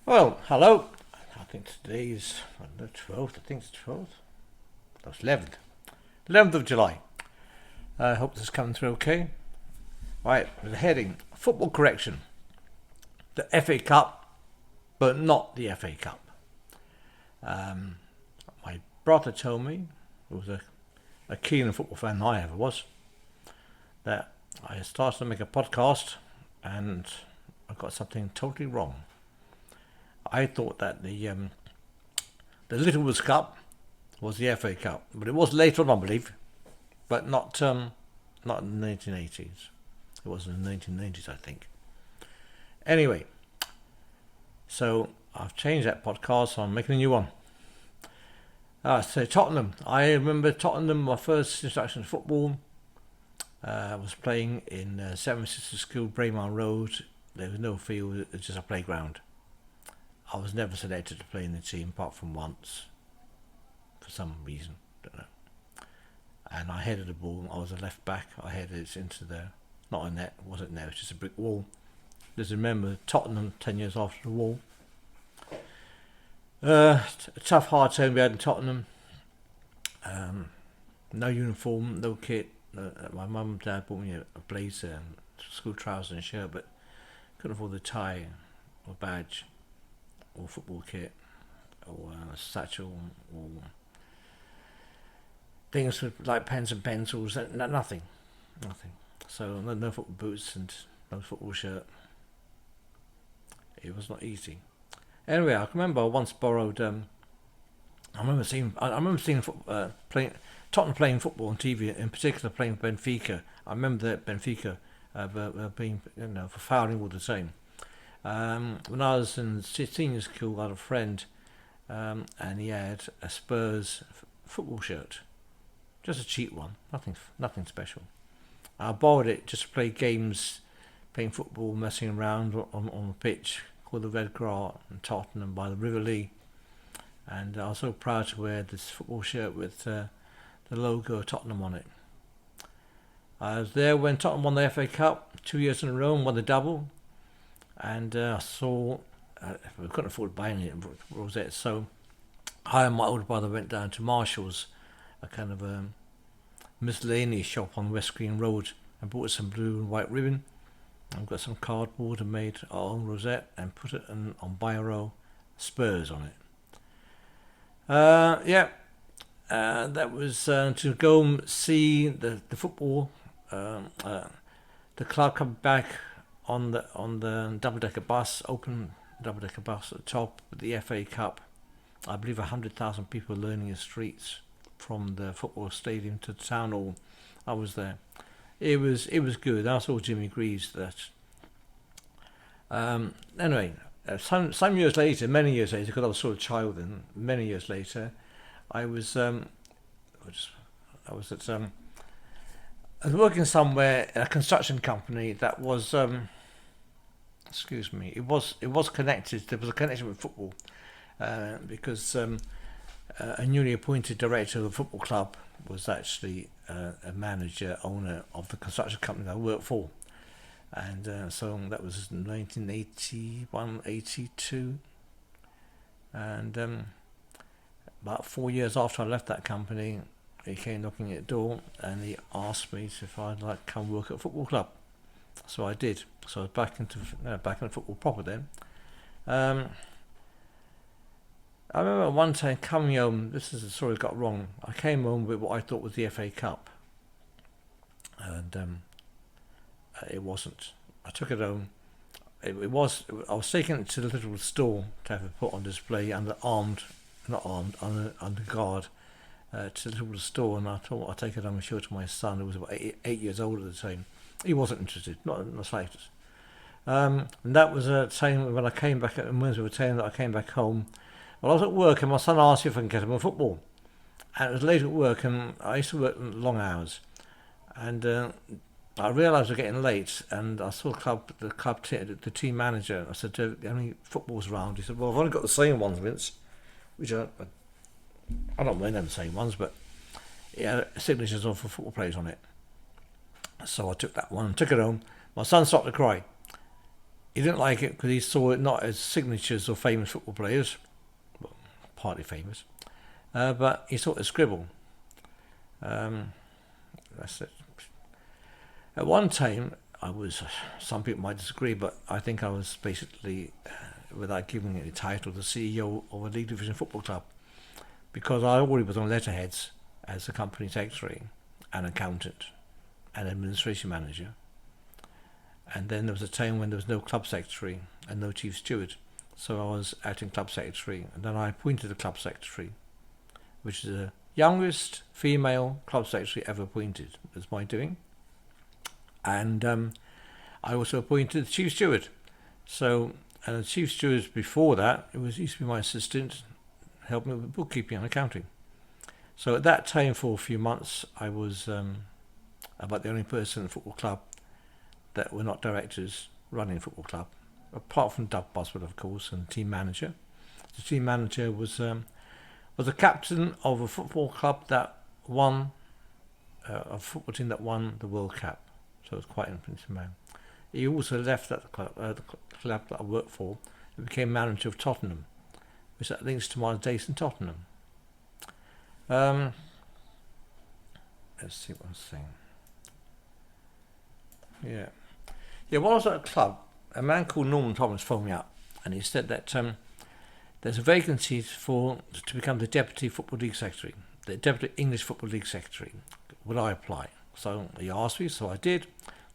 Well, hello. I think today's the 12th. I think it's 12th. That's 11th. 11th of July. I hope this is coming through okay. Right, the heading Football Correction. The FA Cup, but not the FA Cup. My brother told me, who was a keen football fan I ever was, that I started to make a podcast and I got something totally wrong. I thought that the Littlewoods Cup was the FA Cup, but it was later on, I believe, but not in the 1980s. It was in the 1990s, I think. Anyway, so I've changed that podcast, so I'm making a new one. So Tottenham. I remember Tottenham, my first introduction to football. I was playing in Seven Sisters School, Braemar Road. There was no field, it was just a playground. I was never selected to play in the team apart from once, for some reason, don't know. And I headed the ball. I was a left back. I headed it into not a net, it wasn't net, it was just a brick wall. Just remember Tottenham 10 years after the war. A tough, hard time we had in Tottenham. No uniform, no kit. My mum and dad bought me a blazer, school trousers and shirt, but couldn't afford the tie or badge or football kit or a satchel or things like pens and pencils. Nothing. So no football boots and no football shirt. It was not easy. Anyway, I remember I once borrowed. I remember seeing playing Tottenham playing football on TV. In particular, playing Benfica. I remember that Benfica being for fouling all the time. When I was in senior school, I had a friend, and he had a Spurs football shirt, just a cheap one, nothing special. I borrowed it just to play games, playing football, messing around on the pitch called the Red Grass in Tottenham by the River Lee, and I was so proud to wear this football shirt with the logo of Tottenham on it. I was there when Tottenham won the FA Cup 2 years in a row and won the double. And I saw, we couldn't afford buying it, Rosette, so I and my older brother went down to Marshall's, a kind of miscellaneous shop on West Green Road, and bought some blue and white ribbon, and got some cardboard and made our own rosette and put it on Biro Spurs on it. That was to go and see the football, the club come back on the double-decker bus, open double-decker bus at the top with the FA Cup. I believe 100,000 people learning the streets from the football stadium to the town hall. I was there. It was good. I saw Jimmy Greaves that. Anyway, some years later, many years later, because I was sort of a child then, many years later, I was working somewhere in a construction company that was it was connected. There was a connection with football because a newly appointed director of the football club was actually a manager, owner of the construction company I worked for, and so that was 1981, 82, and about 4 years after I left that company, he came knocking at the door and he asked me if I'd like to come work at a football club. So I did. So I was back in football proper then. I remember one time coming home, this is the story I got wrong. I came home with what I thought was the FA Cup. And it wasn't. I took it home. I was taking it to the little store to have it put on display under guard. To the little store, and I thought I'd take it home and show it to my son, who was about 8 years old at the time. He wasn't interested, not in the slightest. And that was a time when I came back, and when we were saying that I came back home. Well, I was at work, and my son asked me if I could get him a football. And it was late at work, and I used to work long hours. And I realised I was getting late, and I saw the team manager. I said, "Do you have any footballs around?" He said, "Well, I've only got the same ones, Vince," which I don't mind them the same ones, but it had signatures of football players on it. So I took that one and took it home. My son started to cry. he didn't like it because he saw it not as signatures of famous football players, well, partly famous, but he saw it as scribble. That's it. At one time, some people might disagree, but I think I was basically, without giving it a title, the CEO of a League Division football club, because I already was on letterheads as a company secretary, an accountant, an administration manager. And then there was a time when there was no club secretary and no chief steward. So I was acting club secretary, and then I appointed a club secretary, which is the youngest female club secretary ever appointed. It was my doing. And I also appointed the chief steward. So, and the chief steward before that, used to be my assistant, helped me with bookkeeping and accounting. So at that time, for a few months, I was about the only person in the football club that were not directors running a football club, apart from Doug Bosworth, of course, and team manager. The team manager was a captain of a football club that won, a football team that won the World Cup. So it was quite an impressive man. He also left the club that I worked for, and became manager of Tottenham, which that links to my days in Tottenham. Let's see what I'm saying. Yeah, while I was at a club, a man called Norman Thomas phoned me up, and he said that there's a vacancy to become the Deputy Football League Secretary, the Deputy English Football League Secretary. Would I apply? So he asked me, so I did.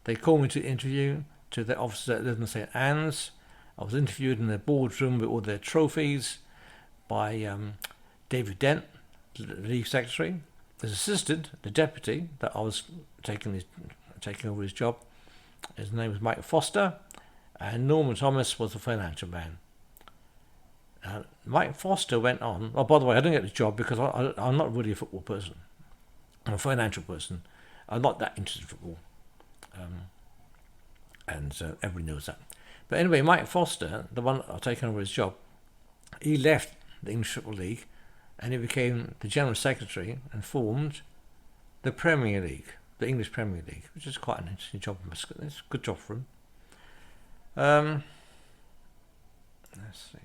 They called me to interview to their offices that lived in St Anne's. I was interviewed in their boardroom with all their trophies by David Dent, the League Secretary. His assistant, the deputy, that I was taking over his job, his name was Mike Foster, and Norman Thomas was the financial man. Mike Foster went on. Oh, by the way, I didn't get the job because I'm not really a football person. I'm a financial person. I'm not that interested in football, and everybody knows that. But anyway, Mike Foster, the one I've taken over his job, he left the English Football League, and he became the General Secretary and formed the Premier League, the English Premier League, which is quite an interesting job. It's a good job for him. Let's see.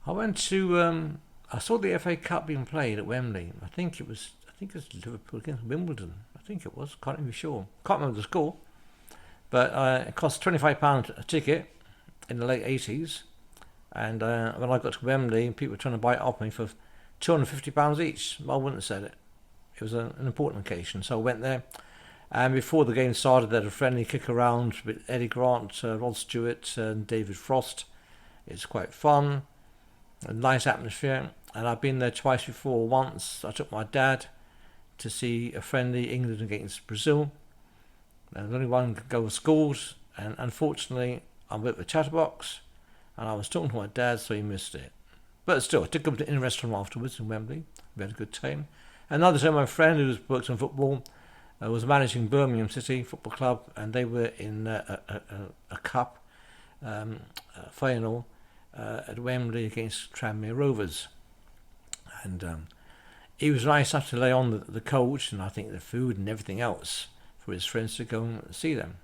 I went to. I saw the FA Cup being played at Wembley. I think it was Liverpool against Wimbledon. I think it was. Can't even be sure. Can't remember the score. But it cost £25 a ticket in the late 80s. And when I got to Wembley, people were trying to buy it off me for £250 each. I wouldn't have said it. It was an important occasion. So I went there. And before the game started, they had a friendly kick around with Eddie Grant, Rod Stewart, and David Frost. It's quite fun. A nice atmosphere. And I've been there twice before. Once I took my dad to see a friendly England against Brazil. And only one goal scored. And unfortunately, I'm with the chatterbox. And I was talking to my dad, so he missed it. But still, I took him in a restaurant afterwards in Wembley. We had a good time. Another time, my friend who works on football was managing Birmingham City Football Club, and they were in a cup final at Wembley against Tranmere Rovers. And he was nice enough to lay on the coach, and I think the food and everything else, for his friends to go and see them.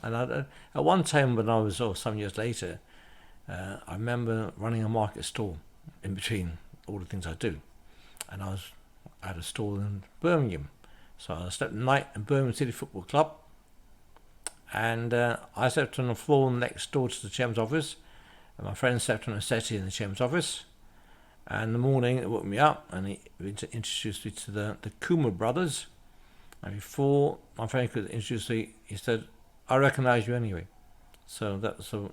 And at one time, when I was some years later, I remember running a market stall in between all the things I do, and I had a stall in Birmingham. So I slept at night in Birmingham City Football Club, and I slept on the floor next door to the chairman's office, and my friend slept on a settee in the chairman's office. And in the morning, it woke me up, and he introduced me to the Kuma brothers. And before my friend could introduce me, he said, "I recognise you anyway." So that was the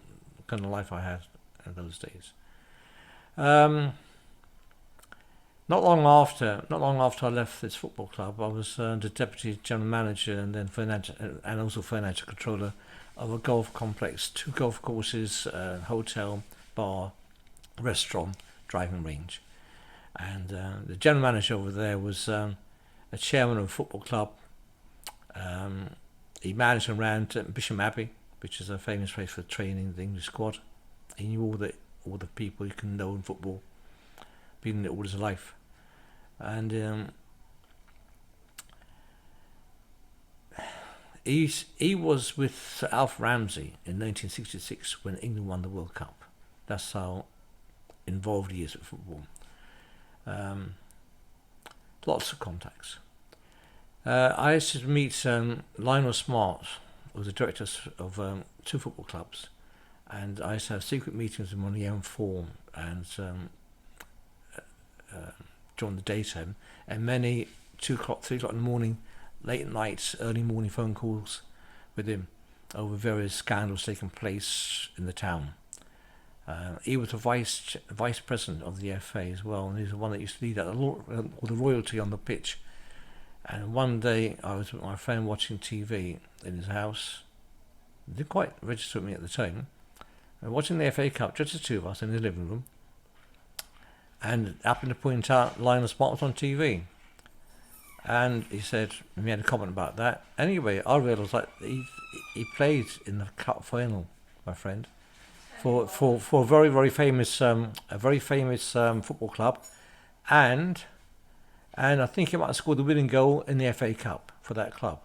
kind of life I had in those days. Not long after I left this football club, I was the deputy general manager and then financial controller of a golf complex, 2 golf courses, hotel, bar, restaurant, driving range. And the general manager over there was a chairman of a football club. He managed and ran Bisham Abbey, which is a famous place for training the English squad. He knew all the people you can know in football, been in it all his life. And he was with Sir Alf Ramsey in 1966 when England won the World Cup. That's how involved he is with football. Lots of contacts. I used to meet Lionel Smart, who was the director of 2 football clubs, and I used to have secret meetings with him on the M4 and during the daytime, and many 2 o'clock, 3 o'clock in the morning, late nights, early morning phone calls with him over various scandals taking place in the town. He was the vice president of the FA as well, and he's the one that used to lead out all the royalty on the pitch. And one day I was with my friend watching TV in his house. It didn't quite register with me at the time. And watching the FA Cup, just the 2 of us in the living room, and happened to point out Lionel Smart was on TV. And he said, he had a comment about that. Anyway, I realised that he played in the cup final, my friend, for a very famous football club, and I think he might have scored the winning goal in the FA Cup for that club.